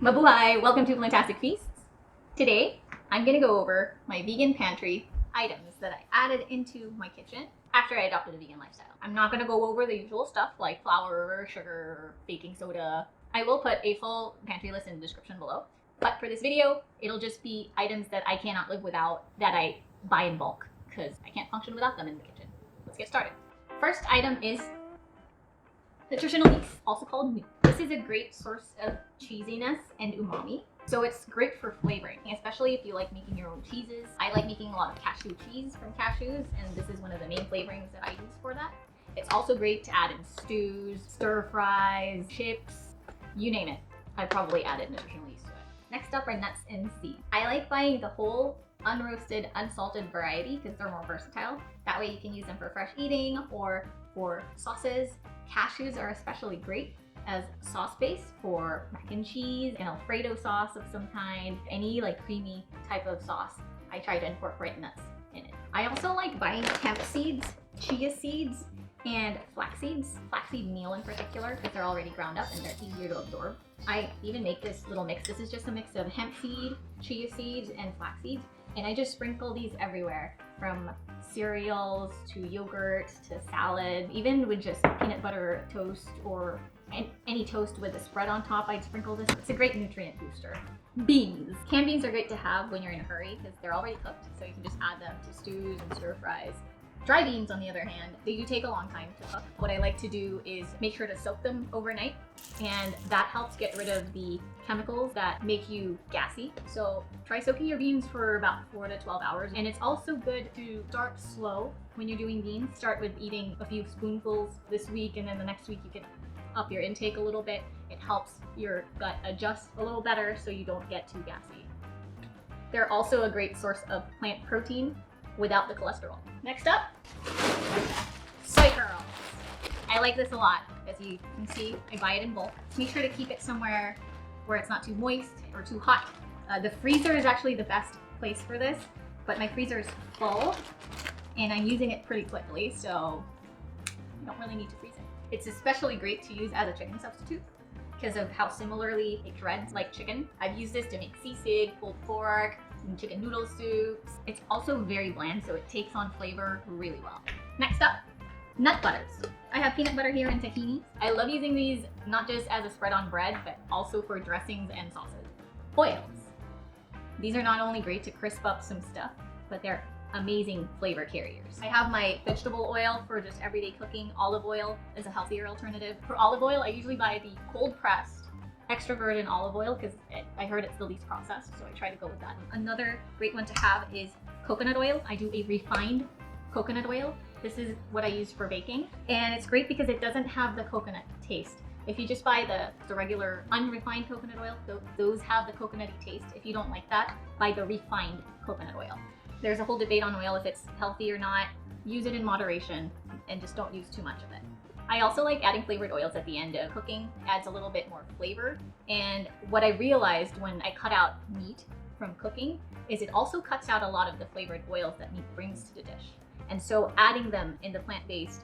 Mabuhay! Welcome to Plantastic Feasts. Today, I'm gonna go over my vegan pantry items that I added into my kitchen after I adopted a vegan lifestyle. I'm not gonna go over the usual stuff like flour, sugar, baking soda. I will put a full pantry list in the description below. But for this video, it'll just be items that I cannot live without that I buy in bulk because I can't function without them in the kitchen. Let's get started. First item is Nutritional yeast, also called Nooch. This is a great source of cheesiness and umami. So it's great for flavoring, especially if you like making your own cheeses. I like making a lot of cashew cheese from cashews, and this is one of the main flavorings that I use for that. It's also great to add in stews, stir fries, chips, you name it. I probably added nutritional yeast to it. Next up are nuts and seeds. I like buying the whole, unroasted, unsalted variety because they're more versatile. That way you can use them for fresh eating or for sauces. Cashews are especially great as sauce base for mac and cheese, an Alfredo sauce of some kind, any like creamy type of sauce. I try to incorporate nuts in it. I also like buying hemp seeds, chia seeds, and flax seeds. Flaxseed meal in particular because they're already ground up and they're easier to absorb. I even make this little mix. This is just a mix of hemp seed, chia seeds, and flax seeds. And I just sprinkle these everywhere, from cereals to yogurt to salad, even with just peanut butter toast or any toast with a spread on top. I'd sprinkle this. It's a great nutrient booster. Beans. Canned beans are great to have when you're in a hurry because they're already cooked, so you can just add them to stews and stir fries. Dry beans, on the other hand, they do take a long time to cook. What I like to do is make sure to soak them overnight, and that helps get rid of the chemicals that make you gassy. So try soaking your beans for about 4 to 12 hours. And it's also good to start slow when you're doing beans. Start with eating a few spoonfuls this week, and then the next week you can up your intake a little bit. It helps your gut adjust a little better so you don't get too gassy. They're also a great source of plant protein without the cholesterol. Next up, Soy Curls. I like this a lot. As you can see, I buy it in bulk. Make sure to keep it somewhere where it's not too moist or too hot. The freezer is actually the best place for this, but my freezer is full and I'm using it pretty quickly, so you don't really need to freeze it. It's especially great to use as a chicken substitute because of how similarly it shreds like chicken. I've used this to make sisig, pulled pork, and chicken noodle soups. It's also very bland, so it takes on flavor really well. Next up, nut butters. I have peanut butter here and tahini. I love using these not just as a spread on bread, but also for dressings and sauces. Oils. These are not only great to crisp up some stuff, but they're amazing flavor carriers. I have my vegetable oil for just everyday cooking. Olive oil is a healthier alternative. For olive oil, I usually buy the cold pressed extra virgin olive oil because I heard it's the least processed, so I try to go with that. Another great one to have is coconut oil. I do a refined coconut oil. This is what I use for baking, and it's great because it doesn't have the coconut taste. If you just buy the regular unrefined coconut oil, those have the coconutty taste. If you don't like that, buy the refined coconut oil. There's a whole debate on oil if it's healthy or not. Use it in moderation and just don't use too much of it. I also like adding flavored oils at the end of cooking. Adds a little bit more flavor. And what I realized when I cut out meat from cooking is it also cuts out a lot of the flavored oils that meat brings to the dish. And so adding them in the plant-based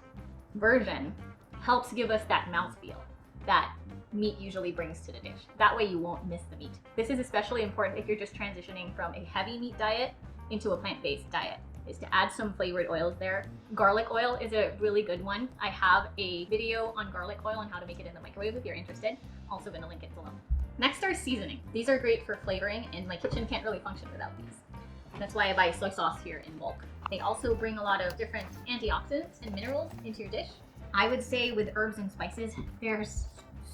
version helps give us that mouthfeel that meat usually brings to the dish. That way you won't miss the meat. This is especially important if you're just transitioning from a heavy meat diet into a plant-based diet, is to add some flavored oils there. Garlic oil is a really good one. I have a video on garlic oil and how to make it in the microwave if you're interested. Also gonna link it below. Next are seasonings. These are great for flavoring, and my kitchen can't really function without these. That's why I buy soy sauce here in bulk. They also bring a lot of different antioxidants and minerals into your dish. I would say with herbs and spices, there's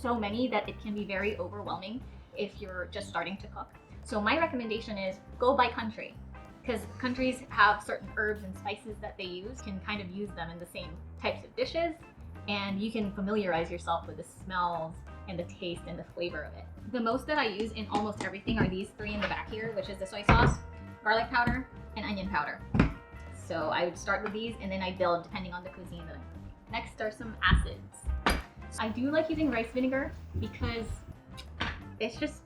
so many that it can be very overwhelming if you're just starting to cook. So my recommendation is go by country, because countries have certain herbs and spices that they use. You can kind of use them in the same types of dishes, and you can familiarize yourself with the smells and the taste and the flavor of it. The most that I use in almost everything are these three in the back here, which is the soy sauce, garlic powder, and onion powder. So I would start with these and then I build depending on the cuisine that I'm cooking. Next are some acids. I do like using rice vinegar because it's just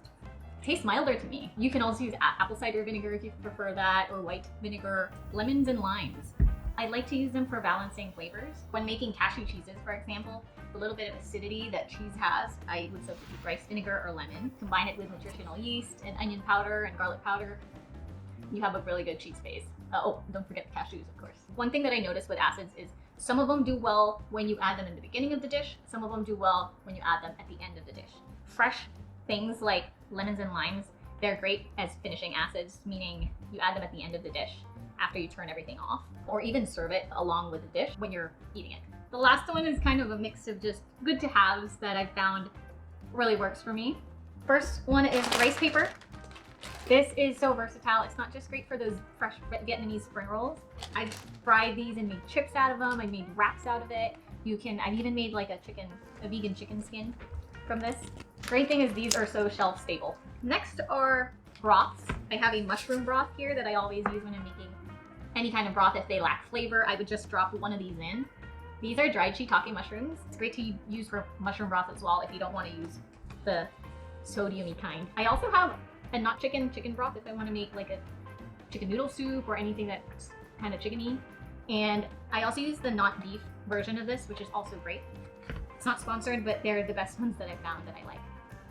tastes milder to me. You can also use apple cider vinegar if you prefer that, or white vinegar, lemons and limes. I like to use them for balancing flavors. When making cashew cheeses, for example, the little bit of acidity that cheese has, I would substitute rice vinegar or lemon. Combine it with nutritional yeast and onion powder and garlic powder. You have a really good cheese base. Oh, don't forget the cashews, of course. One thing that I noticed with acids is some of them do well when you add them in the beginning of the dish. Some of them do well when you add them at the end of the dish. Fresh things like lemons and limes, they're great as finishing acids, meaning you add them at the end of the dish after you turn everything off, or even serve it along with the dish when you're eating it. The last one is kind of a mix of just good to haves that I've found really works for me. First one is rice paper. This is so versatile. It's not just great for those fresh Vietnamese spring rolls. I've fried these and made chips out of them. I made wraps out of it. I've even made like a vegan chicken skin from this. Great thing is these are so shelf stable. Next are broths. I have a mushroom broth here that I always use when I'm making any kind of broth. If they lack flavor, I would just drop one of these in. These are dried shiitake mushrooms. It's great to use for mushroom broth as well if you don't want to use the sodium-y kind. I also have a not chicken broth if I want to make like a chicken noodle soup or anything that's kind of chickeny. And I also use the not beef version of this, which is also great. It's not sponsored, but they're the best ones that I've found that I like.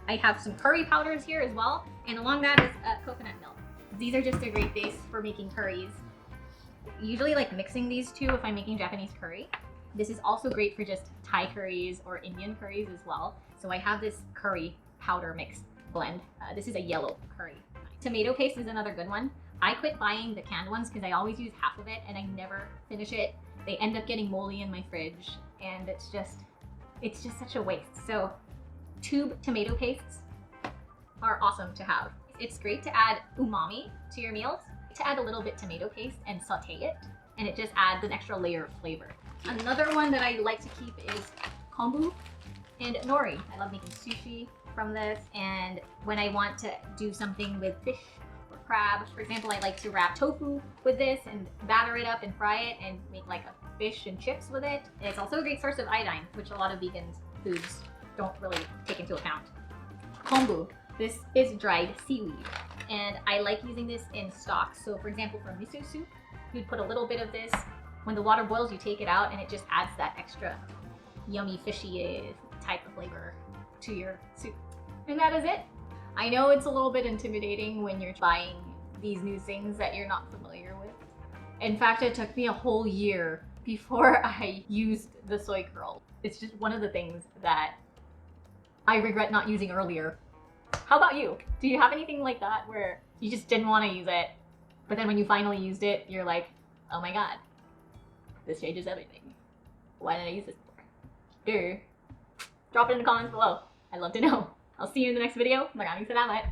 I have some curry powders here as well, and along that is coconut milk. These are just a great base for making curries. Usually like mixing these two if I'm making Japanese curry. This is also great for just Thai curries or Indian curries as well. So I have this curry powder mix blend. This is a yellow curry. Tomato paste is another good one. I quit buying the canned ones because I always use half of it and I never finish it. They end up getting moldy in my fridge and it's just such a waste. So tube tomato pastes are awesome to have. It's great to add umami to your meals. To add a little bit tomato paste and saute it, and it just adds an extra layer of flavor. Another one that I like to keep is Kombu and Nori. I love making sushi from this, and when I want to do something with fish or crab, for example, I like to wrap tofu with this and batter it up and fry it and make like a fish and chips with it. And it's also a great source of iodine, which a lot of vegan foods don't really take into account. Kombu. This is dried seaweed, and I like using this in stock. So for example, for miso soup, you'd put a little bit of this. When the water boils, you take it out and it just adds that extra yummy fishy type of flavor to your soup. And that is it. I know it's a little bit intimidating when you're buying these new things that you're not familiar with. In fact, it took me a whole year before I used the soy curl. It's just one of the things that I regret not using earlier. How about you? Do you have anything like that where you just didn't want to use it, but then when you finally used it, you're like, oh my god, this changes everything. Why didn't I use this before? Drop it in the comments below. I'd love to know. I'll see you in the next video. Maraming salamat.